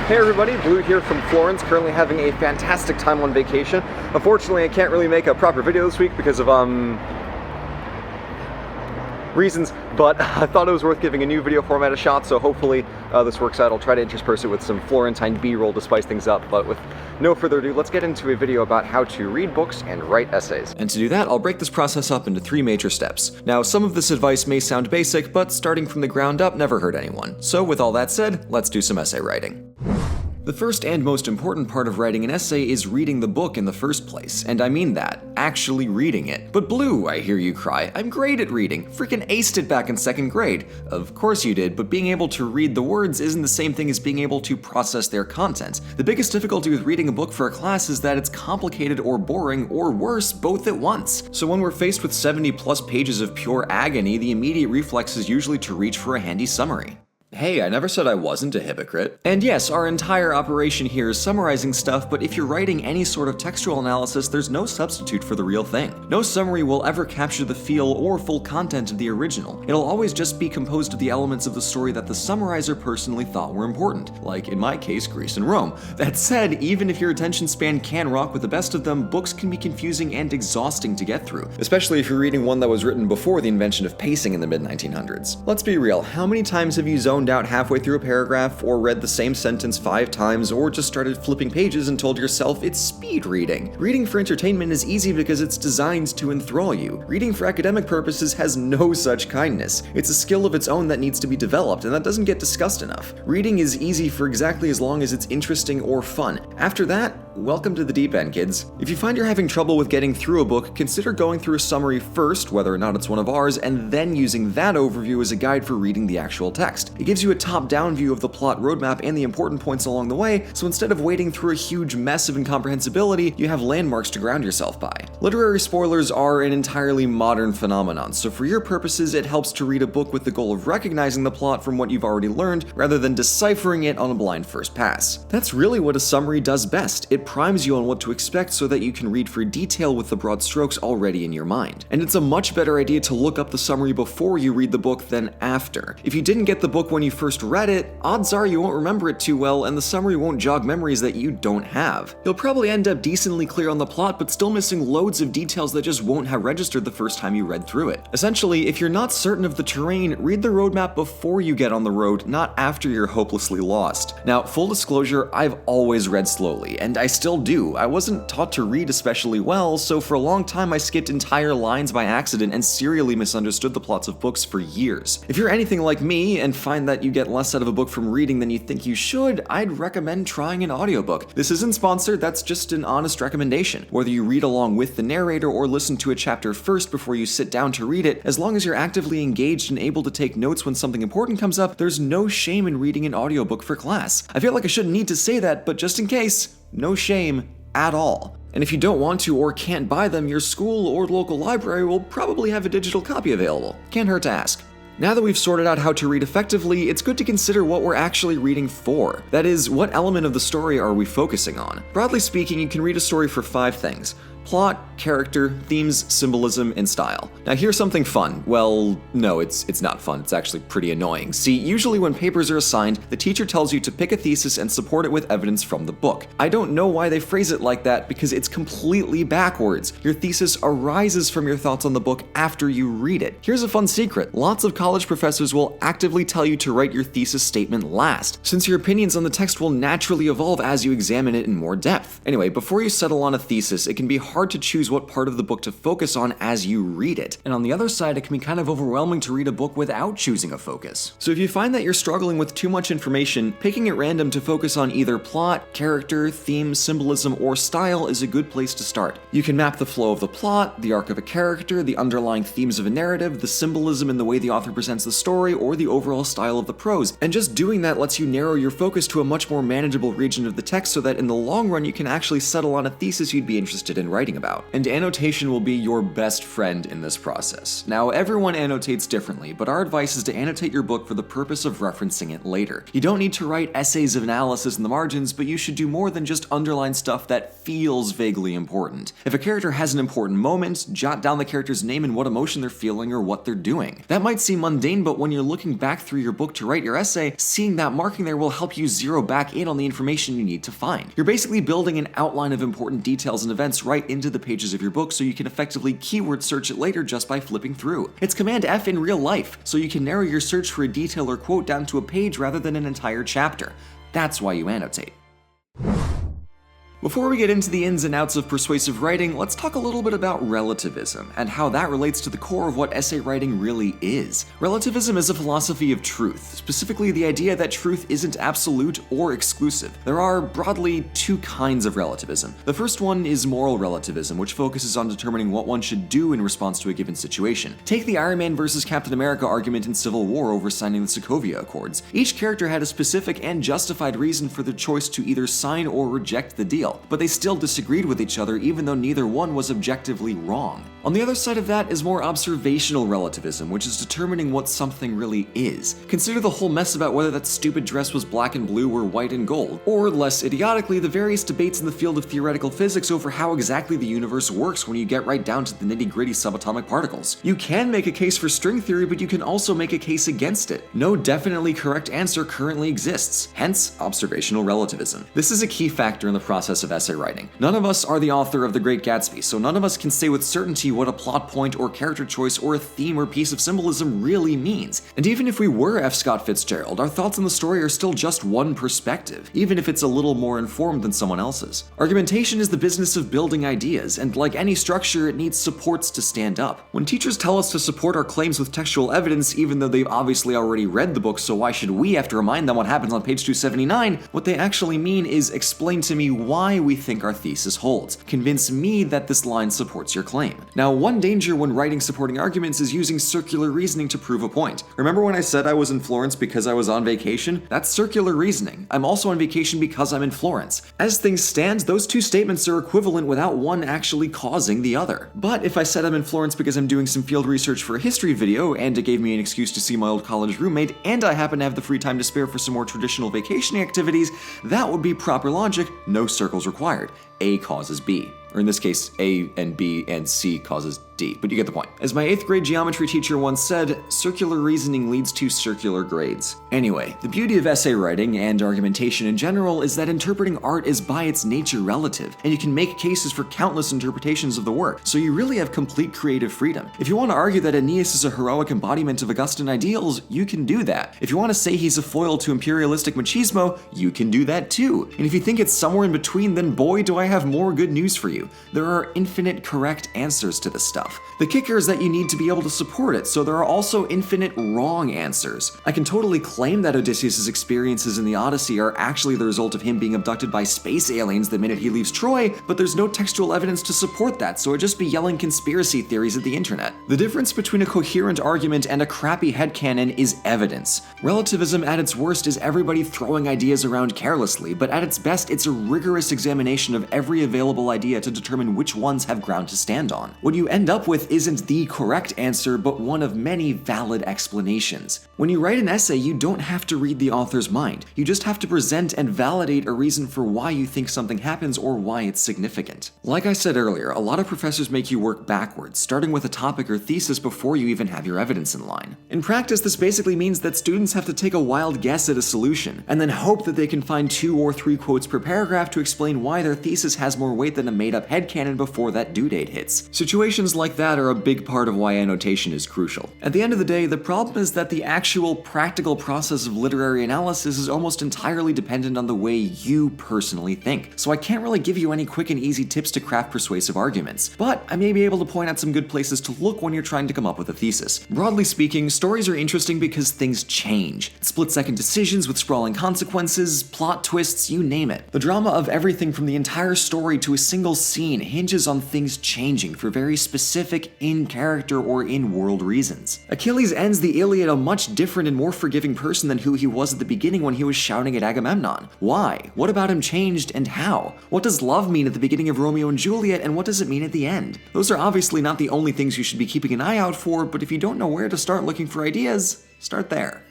Hey everybody, Blue here from Florence, currently having a fantastic time on vacation. Unfortunately, I can't really make a proper video this week because of, reasons, but I thought it was worth giving a new video format a shot, so hopefully this works out. I'll try to intersperse it with some Florentine B-roll to spice things up, but with no further ado, let's get into a video about how to read books and write essays. And to do that, I'll break this process up into 3 major steps. Now, some of this advice may sound basic, but starting from the ground up never hurt anyone. So with all that said, let's do some essay writing. The first and most important part of writing an essay is reading the book in the first place, and I mean that, actually reading it. But Blue, I hear you cry, I'm great at reading, freaking aced it back in 2nd grade. Of course you did, but being able to read the words isn't the same thing as being able to process their content. The biggest difficulty with reading a book for a class is that it's complicated or boring, or worse, both at once. So when we're faced with 70+ pages of pure agony, the immediate reflex is usually to reach for a handy summary. Hey, I never said I wasn't a hypocrite. And yes, our entire operation here is summarizing stuff, but if you're writing any sort of textual analysis, there's no substitute for the real thing. No summary will ever capture the feel or full content of the original. It'll always just be composed of the elements of the story that the summarizer personally thought were important, like in my case, Greece and Rome. That said, even if your attention span can rock with the best of them, books can be confusing and exhausting to get through, especially if you're reading one that was written before the invention of pacing in the mid-1900s. Let's be real, how many times have you zoned out halfway through a paragraph, or read the same sentence 5 times, or just started flipping pages and told yourself it's speed reading? Reading for entertainment is easy because it's designed to enthrall you. Reading for academic purposes has no such kindness. It's a skill of its own that needs to be developed, and that doesn't get discussed enough. Reading is easy for exactly as long as it's interesting or fun. After that, welcome to the deep end, kids. If you find you're having trouble with getting through a book, consider going through a summary first, whether or not it's one of ours, and then using that overview as a guide for reading the actual text. It gives you a top-down view of the plot roadmap and the important points along the way, so instead of wading through a huge mess of incomprehensibility, you have landmarks to ground yourself by. Literary spoilers are an entirely modern phenomenon, so for your purposes, it helps to read a book with the goal of recognizing the plot from what you've already learned, rather than deciphering it on a blind first pass. That's really what a summary does best. It primes you on what to expect so that you can read for detail with the broad strokes already in your mind. And it's a much better idea to look up the summary before you read the book than after. If you didn't get the book when you first read it, odds are you won't remember it too well, and the summary won't jog memories that you don't have. You'll probably end up decently clear on the plot, but still missing loads of details that just won't have registered the first time you read through it. Essentially, if you're not certain of the terrain, read the roadmap before you get on the road, not after you're hopelessly lost. Now, full disclosure, I've always read slowly, and I still do. I wasn't taught to read especially well, so for a long time I skipped entire lines by accident and serially misunderstood the plots of books for years. If you're anything like me and find that you get less out of a book from reading than you think you should, I'd recommend trying an audiobook. This isn't sponsored, that's just an honest recommendation. Whether you read along with the narrator or listen to a chapter first before you sit down to read it, as long as you're actively engaged and able to take notes when something important comes up, there's no shame in reading an audiobook for class. I feel like I shouldn't need to say that, but just in case, no shame at all. And if you don't want to or can't buy them, your school or local library will probably have a digital copy available. Can't hurt to ask. Now that we've sorted out how to read effectively, it's good to consider what we're actually reading for. That is, what element of the story are we focusing on? Broadly speaking, you can read a story for 5 things: plot, character, themes, symbolism, and style. Now here's something fun. Well, no, it's not fun. It's actually pretty annoying. See, usually when papers are assigned, the teacher tells you to pick a thesis and support it with evidence from the book. I don't know why they phrase it like that because it's completely backwards. Your thesis arises from your thoughts on the book after you read it. Here's a fun secret. Lots of college professors will actively tell you to write your thesis statement last, since your opinions on the text will naturally evolve as you examine it in more depth. Anyway, before you settle on a thesis, it can be hard to choose what part of the book to focus on as you read it. And on the other side, it can be kind of overwhelming to read a book without choosing a focus. So if you find that you're struggling with too much information, picking at random to focus on either plot, character, theme, symbolism, or style is a good place to start. You can map the flow of the plot, the arc of a character, the underlying themes of a narrative, the symbolism in the way the author presents the story, or the overall style of the prose. And just doing that lets you narrow your focus to a much more manageable region of the text so that in the long run you can actually settle on a thesis you'd be interested in writing. writing about. And annotation will be your best friend in this process. Now, everyone annotates differently, but our advice is to annotate your book for the purpose of referencing it later. You don't need to write essays of analysis in the margins, but you should do more than just underline stuff that feels vaguely important. If a character has an important moment, jot down the character's name and what emotion they're feeling or what they're doing. That might seem mundane, but when you're looking back through your book to write your essay, seeing that marking there will help you zero back in on the information you need to find. You're basically building an outline of important details and events right into the pages of your book so you can effectively keyword search it later just by flipping through. It's Command F in real life, so you can narrow your search for a detail or quote down to a page rather than an entire chapter. That's why you annotate. Before we get into the ins and outs of persuasive writing, let's talk a little bit about relativism and how that relates to the core of what essay writing really is. Relativism is a philosophy of truth, specifically the idea that truth isn't absolute or exclusive. There are broadly two kinds of relativism. The first one is moral relativism, which focuses on determining what one should do in response to a given situation. Take the Iron Man versus Captain America argument in Civil War over signing the Sokovia Accords. Each character had a specific and justified reason for their choice to either sign or reject the deal, but they still disagreed with each other even though neither one was objectively wrong. On the other side of that is more observational relativism, which is determining what something really is. Consider the whole mess about whether that stupid dress was black and blue or white and gold, or less idiotically, the various debates in the field of theoretical physics over how exactly the universe works when you get right down to the nitty-gritty subatomic particles. You can make a case for string theory, but you can also make a case against it. No definitely correct answer currently exists, hence observational relativism. This is a key factor in the process of essay writing. None of us are the author of The Great Gatsby, so none of us can say with certainty what a plot point or character choice or a theme or piece of symbolism really means. And even if we were F. Scott Fitzgerald, our thoughts on the story are still just one perspective, even if it's a little more informed than someone else's. Argumentation is the business of building ideas, and like any structure, it needs supports to stand up. When teachers tell us to support our claims with textual evidence, even though they've obviously already read the book, so why should we have to remind them what happens on page 279? What they actually mean is explain to me why we think our thesis holds. Convince me that this line supports your claim. Now, one danger when writing supporting arguments is using circular reasoning to prove a point. Remember when I said I was in Florence because I was on vacation? That's circular reasoning. I'm also on vacation because I'm in Florence. As things stand, those two statements are equivalent without one actually causing the other. But if I said I'm in Florence because I'm doing some field research for a history video, and it gave me an excuse to see my old college roommate, and I happen to have the free time to spare for some more traditional vacationing activities, that would be proper logic, no circles required. A causes B. Or in this case, A and B and C causes D, but you get the point. As my 8th grade geometry teacher once said, circular reasoning leads to circular grades. Anyway, the beauty of essay writing and argumentation in general is that interpreting art is by its nature relative, and you can make cases for countless interpretations of the work, so you really have complete creative freedom. If you want to argue that Aeneas is a heroic embodiment of Augustan ideals, you can do that. If you want to say he's a foil to imperialistic machismo, you can do that too. And if you think it's somewhere in between, then boy, do I have more good news for you. There are infinite correct answers to this stuff. The kicker is that you need to be able to support it, so there are also infinite wrong answers. I can totally claim that Odysseus' experiences in the Odyssey are actually the result of him being abducted by space aliens the minute he leaves Troy, but there's no textual evidence to support that, so it'd just be yelling conspiracy theories at the internet. The difference between a coherent argument and a crappy headcanon is evidence. Relativism at its worst is everybody throwing ideas around carelessly, but at its best, it's a rigorous examination of every available idea to determine which ones have ground to stand on. What you end up with isn't the correct answer, but one of many valid explanations. When you write an essay, you don't have to read the author's mind. You just have to present and validate a reason for why you think something happens or why it's significant. Like I said earlier, a lot of professors make you work backwards, starting with a topic or thesis before you even have your evidence in line. In practice, this basically means that students have to take a wild guess at a solution, and then hope that they can find 2 or 3 quotes per paragraph to explain why their thesis has more weight than a made-up headcanon before that due date hits. Situations like that are a big part of why annotation is crucial. At the end of the day, the problem is that the actual practical process of literary analysis is almost entirely dependent on the way you personally think. So I can't really give you any quick and easy tips to craft persuasive arguments, but I may be able to point out some good places to look when you're trying to come up with a thesis. Broadly speaking, stories are interesting because things change. Split-second decisions with sprawling consequences, plot twists, you name it. The drama of everything from the entire story to a single scene hinges on things changing for very specific specific in-character or in-world reasons. Achilles ends the Iliad a much different and more forgiving person than who he was at the beginning when he was shouting at Agamemnon. Why? What about him changed, and how? What does love mean at the beginning of Romeo and Juliet, and what does it mean at the end? Those are obviously not the only things you should be keeping an eye out for, but if you don't know where to start looking for ideas, start there.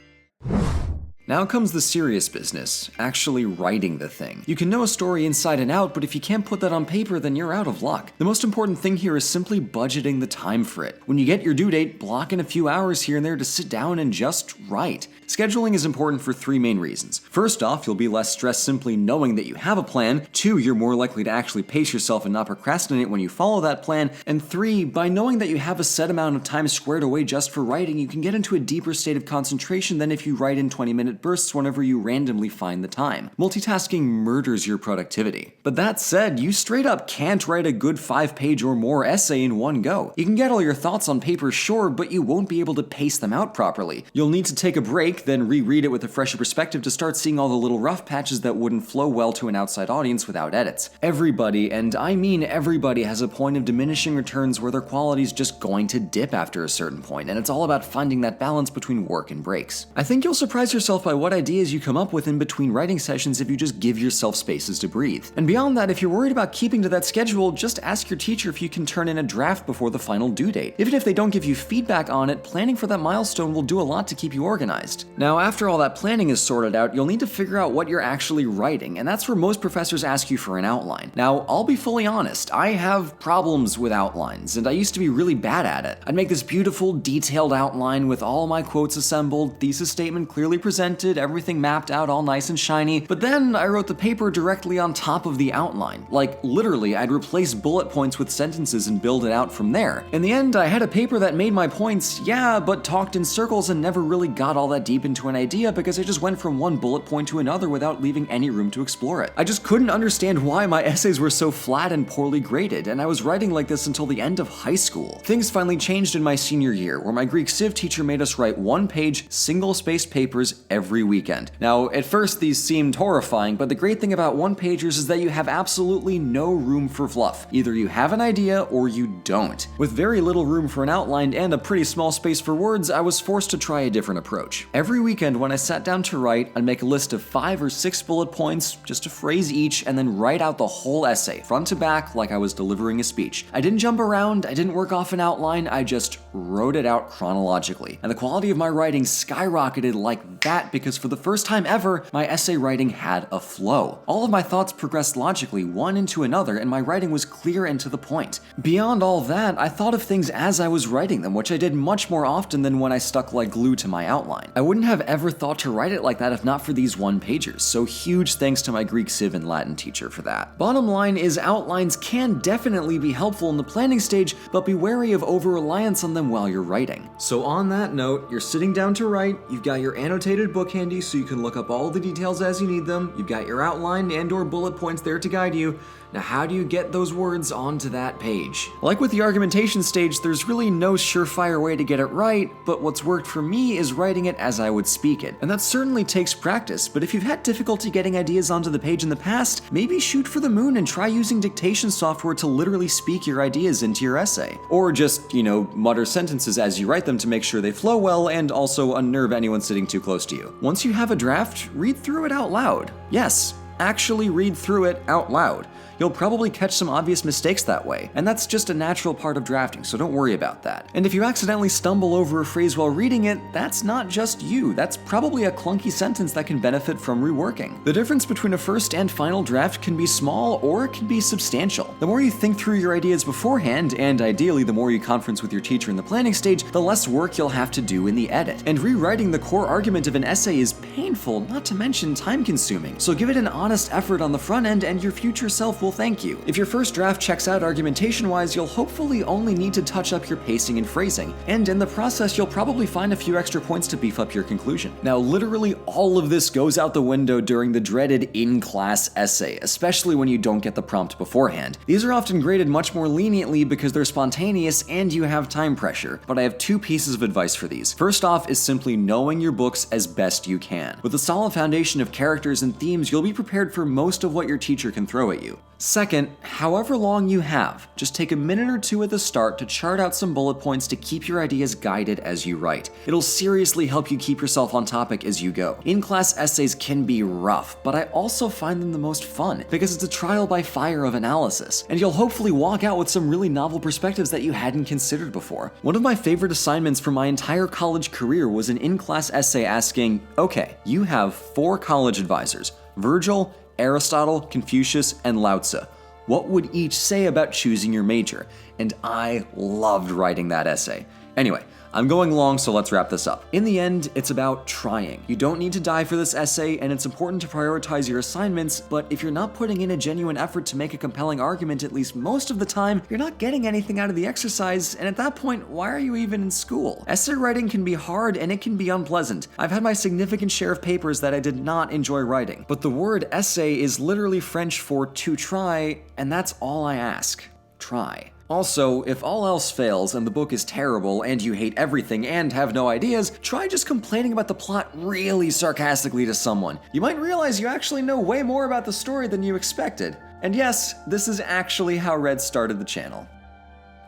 Now comes the serious business, actually writing the thing. You can know a story inside and out, but if you can't put that on paper, then you're out of luck. The most important thing here is simply budgeting the time for it. When you get your due date, block in a few hours here and there to sit down and just write. Scheduling is important for three main reasons. First off, you'll be less stressed simply knowing that you have a plan. 2, you're more likely to actually pace yourself and not procrastinate when you follow that plan. And 3, by knowing that you have a set amount of time squared away just for writing, you can get into a deeper state of concentration than if you write in 20-minute bursts whenever you randomly find the time. Multitasking murders your productivity. But that said, you straight up can't write a good 5-page or more essay in one go. You can get all your thoughts on paper, sure, but you won't be able to pace them out properly. You'll need to take a break, then reread it with a fresher perspective to start seeing all the little rough patches that wouldn't flow well to an outside audience without edits. Everybody, and I mean everybody, has a point of diminishing returns where their quality's just going to dip after a certain point, and it's all about finding that balance between work and breaks. I think you'll surprise yourself by what ideas you come up with in between writing sessions if you just give yourself spaces to breathe. And beyond that, if you're worried about keeping to that schedule, just ask your teacher if you can turn in a draft before the final due date. Even if they don't give you feedback on it, planning for that milestone will do a lot to keep you organized. Now, after all that planning is sorted out, you'll need to figure out what you're actually writing, and that's where most professors ask you for an outline. Now, I'll be fully honest, I have problems with outlines, and I used to be really bad at it. I'd make this beautiful, detailed outline with all my quotes assembled, thesis statement clearly presented, everything mapped out all nice and shiny, but then I wrote the paper directly on top of the outline. Like, literally, I'd replace bullet points with sentences and build it out from there. In the end, I had a paper that made my points, yeah, but talked in circles and never really got all that deep into an idea because I just went from one bullet point to another without leaving any room to explore it. I just couldn't understand why my essays were so flat and poorly graded, and I was writing like this until the end of high school. Things finally changed in my senior year, where my Greek Civ teacher made us write one-page, single-spaced papers every weekend. Now, at first these seemed horrifying, but the great thing about one-pagers is that you have absolutely no room for fluff. Either you have an idea or you don't. With very little room for an outline and a pretty small space for words, I was forced to try a different approach. Every weekend when I sat down to write, I'd make a list of 5 or 6 bullet points, just a phrase each, and then write out the whole essay, front to back, like I was delivering a speech. I didn't jump around, I didn't work off an outline, I just wrote it out chronologically. And the quality of my writing skyrocketed like that because for the first time ever, my essay writing had a flow. All of my thoughts progressed logically, one into another, and my writing was clear and to the point. Beyond all that, I thought of things as I was writing them, which I did much more often than when I stuck like glue to my outline. I wouldn't have ever thought to write it like that if not for these one-pagers, so huge thanks to my Greek Civ and Latin teacher for that. Bottom line is outlines can definitely be helpful in the planning stage, but be wary of over-reliance on them while you're writing. So on that note, you're sitting down to write, you've got your annotated book handy so you can look up all the details as you need them, you've got your outline and/or bullet points there to guide you. Now, how do you get those words onto that page? Like with the argumentation stage, there's really no surefire way to get it right, but what's worked for me is writing it as I would speak it. And that certainly takes practice, but if you've had difficulty getting ideas onto the page in the past, maybe shoot for the moon and try using dictation software to literally speak your ideas into your essay. Or just, mutter sentences as you write them to make sure they flow well and also unnerve anyone sitting too close to you. Once you have a draft, read through it out loud. Yes, actually read through it out loud. You'll probably catch some obvious mistakes that way, and that's just a natural part of drafting, so don't worry about that. And if you accidentally stumble over a phrase while reading it, that's not just you, that's probably a clunky sentence that can benefit from reworking. The difference between a first and final draft can be small or it can be substantial. The more you think through your ideas beforehand, and ideally the more you conference with your teacher in the planning stage, the less work you'll have to do in the edit. And rewriting the core argument of an essay is painful, not to mention time-consuming, so give it an honest effort on the front end and your future self will thank you. If your first draft checks out argumentation-wise, you'll hopefully only need to touch up your pacing and phrasing, and in the process you'll probably find a few extra points to beef up your conclusion. Now, literally all of this goes out the window during the dreaded in-class essay, especially when you don't get the prompt beforehand. These are often graded much more leniently because they're spontaneous and you have time pressure, but I have 2 pieces of advice for these. First off is simply knowing your books as best you can. With a solid foundation of characters and themes, you'll be prepared prepared for most of what your teacher can throw at you. Second, however long you have, just take a minute or two at the start to chart out some bullet points to keep your ideas guided as you write. It'll seriously help you keep yourself on topic as you go. In-class essays can be rough, but I also find them the most fun because it's a trial by fire of analysis, and you'll hopefully walk out with some really novel perspectives that you hadn't considered before. One of my favorite assignments from my entire college career was an in-class essay asking, okay, you have 4 college advisors, Virgil, Aristotle, Confucius, and Lao Tzu. What would each say about choosing your major? And I loved writing that essay. Anyway, I'm going long, so let's wrap this up. In the end, it's about trying. You don't need to die for this essay, and it's important to prioritize your assignments, but if you're not putting in a genuine effort to make a compelling argument at least most of the time, you're not getting anything out of the exercise, and at that point, why are you even in school? Essay writing can be hard, and it can be unpleasant. I've had my significant share of papers that I did not enjoy writing, but the word essay is literally French for to try, and that's all I ask. Try. Also, if all else fails and the book is terrible and you hate everything and have no ideas, try just complaining about the plot really sarcastically to someone. You might realize you actually know way more about the story than you expected. And yes, this is actually how Red started the channel.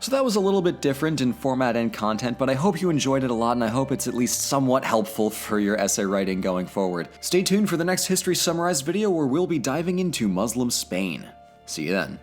So that was a little bit different in format and content, but I hope you enjoyed it a lot and I hope it's at least somewhat helpful for your essay writing going forward. Stay tuned for the next History Summarized video where we'll be diving into Muslim Spain. See you then.